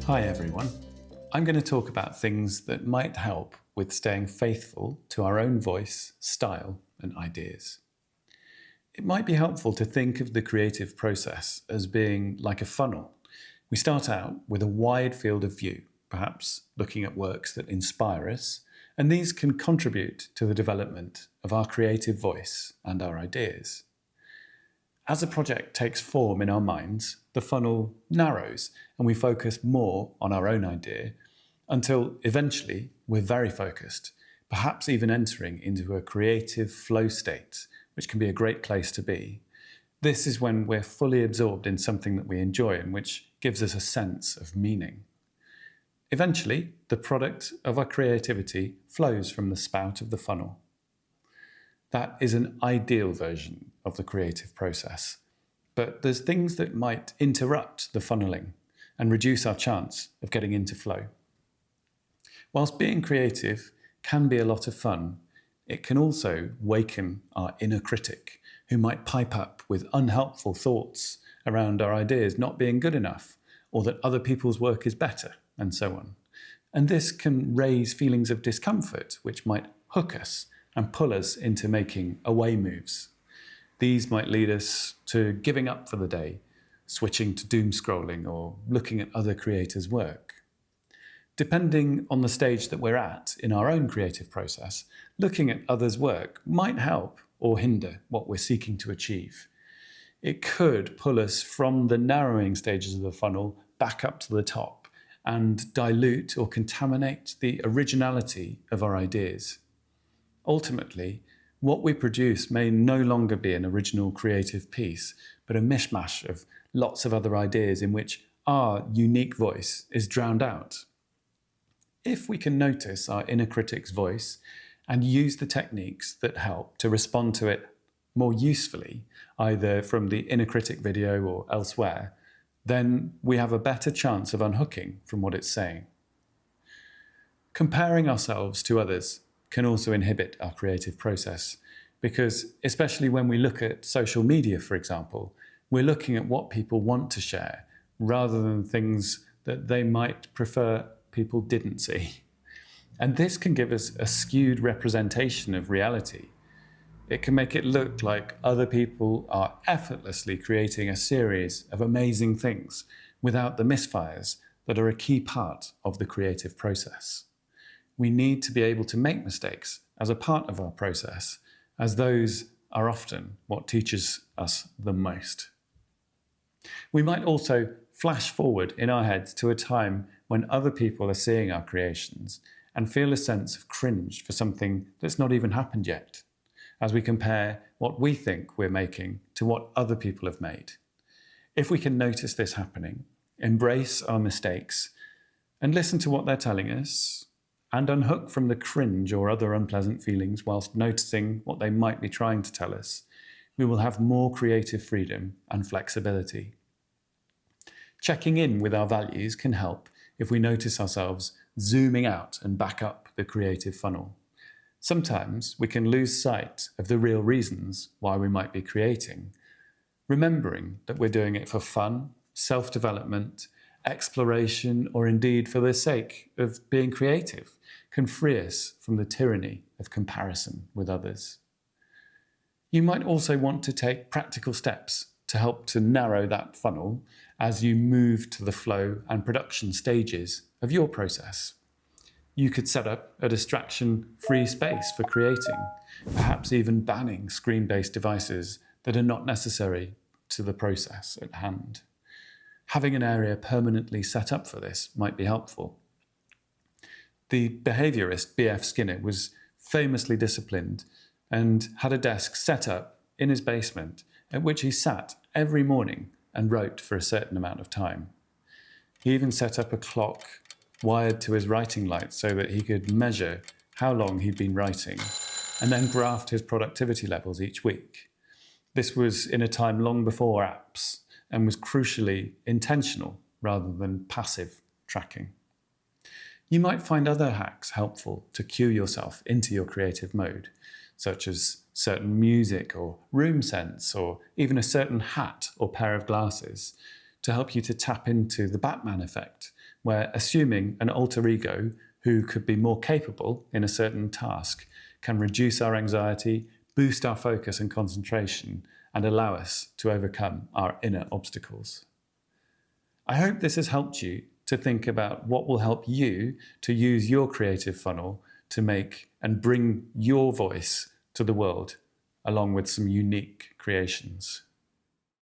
Hi everyone. I'm going to talk about things that might help with staying faithful to our own voice, style, and ideas. It might be helpful to think of the creative process as being like a funnel. We start out with a wide field of view, perhaps looking at works that inspire us, and these can contribute to the development of our creative voice and our ideas. As a project takes form in our minds, the funnel narrows and we focus more on our own idea until eventually we're very focused, perhaps even entering into a creative flow state, which can be a great place to be. This is when we're fully absorbed in something that we enjoy and which gives us a sense of meaning. Eventually, the product of our creativity flows from the spout of the funnel. That is an ideal version of the creative process, but there's things that might interrupt the funneling and reduce our chance of getting into flow. Whilst being creative can be a lot of fun, it can also waken our inner critic, who might pipe up with unhelpful thoughts around our ideas not being good enough, or that other people's work is better, and so on. And this can raise feelings of discomfort, which might hook us and pull us into making away moves. These might lead us to giving up for the day, switching to doom scrolling or looking at other creators' work. Depending on the stage that we're at in our own creative process, looking at others' work might help or hinder what we're seeking to achieve. It could pull us from the narrowing stages of the funnel back up to the top and dilute or contaminate the originality of our ideas. Ultimately, what we produce may no longer be an original creative piece, but a mishmash of lots of other ideas in which our unique voice is drowned out. If we can notice our inner critic's voice and use the techniques that help to respond to it more usefully, either from the inner critic video or elsewhere, then we have a better chance of unhooking from what it's saying. Comparing ourselves to others can also inhibit our creative process because, especially when we look at social media, for example, we're looking at what people want to share rather than things that they might prefer people didn't see. And this can give us a skewed representation of reality. It can make it look like other people are effortlessly creating a series of amazing things without the misfires that are a key part of the creative process. We need to be able to make mistakes as a part of our process, as those are often what teaches us the most. We might also flash forward in our heads to a time when other people are seeing our creations and feel a sense of cringe for something that's not even happened yet, as we compare what we think we're making to what other people have made. If we can notice this happening, embrace our mistakes, and listen to what they're telling us, and unhook from the cringe or other unpleasant feelings whilst noticing what they might be trying to tell us, we will have more creative freedom and flexibility. Checking in with our values can help if we notice ourselves zooming out and back up the creative funnel. Sometimes we can lose sight of the real reasons why we might be creating. Remembering that we're doing it for fun, self-development, exploration, or indeed for the sake of being creative can free us from the tyranny of comparison with others. You might also want to take practical steps to help to narrow that funnel as you move to the flow and production stages of your process. You could set up a distraction-free space for creating, perhaps even banning screen-based devices that are not necessary to the process at hand. Having an area permanently set up for this might be helpful. The behaviourist B.F. Skinner was famously disciplined and had a desk set up in his basement at which he sat every morning and wrote for a certain amount of time. He even set up a clock wired to his writing light so that he could measure how long he'd been writing and then graphed his productivity levels each week. This was in a time long before apps and was crucially intentional rather than passive tracking. You might find other hacks helpful to cue yourself into your creative mode, such as certain music or room scents, or even a certain hat or pair of glasses, to help you to tap into the Batman effect where assuming an alter ego who could be more capable in a certain task can reduce our anxiety, boost our focus and concentration, and allow us to overcome our inner obstacles. I hope this has helped you to think about what will help you to use your creative funnel to make and bring your voice to the world, along with some unique creations.